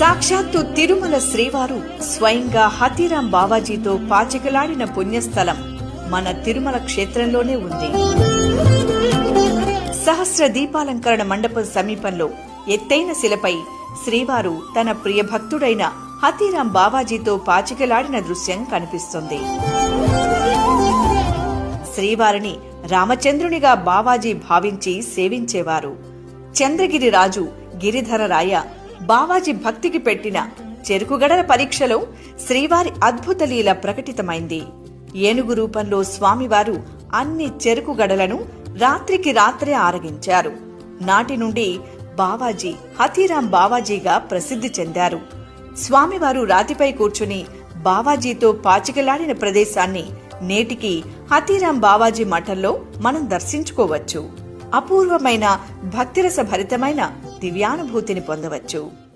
సాక్షాత్తు తిరుమల శ్రీవారు స్వయంగా హతీరాం బావాజీతో పాచికలాడిన పుణ్యస్థలం మన తిరుమల క్షేత్రంలోనే ఉంది. సహస్ర దీపాలంకరణ మండపం సమీపంలో ఎత్తైన శిలపై శ్రీవారు తన ప్రియ భక్తుడైన హతీరాం బావాజీతో పాచికలాడిన దృశ్యం కనిపిస్తుంది. శ్రీవారిని రామచంద్రునిగా బావాజీ భావించి సేవించేవారు. చంద్రగిరి రాజు గిరిధరరాయ బావాజీ భక్తికి పెట్టిన చెరుకుగడల పరీక్షలో శ్రీవారి అద్భుత లీల ప్రకటితమైంది. ఏనుగు రూపంలో స్వామివారు అన్ని చెరుకుగడలను రాత్రికి రాత్రే ఆరగించారు. నాటి నుండి బావాజీ హతీరాం బావాజీగా ప్రసిద్ధి చెందారు. స్వామివారు రాతిపై కూర్చుని బావాజీతో పాచికలాడిన ప్రదేశాన్ని నేటికి హతీరాం బావాజీ మఠంలో మనం దర్శించుకోవచ్చు. అపూర్వమైన భక్తిరస భరితమైన దివ్యానుభూతిని పొందవచ్చు.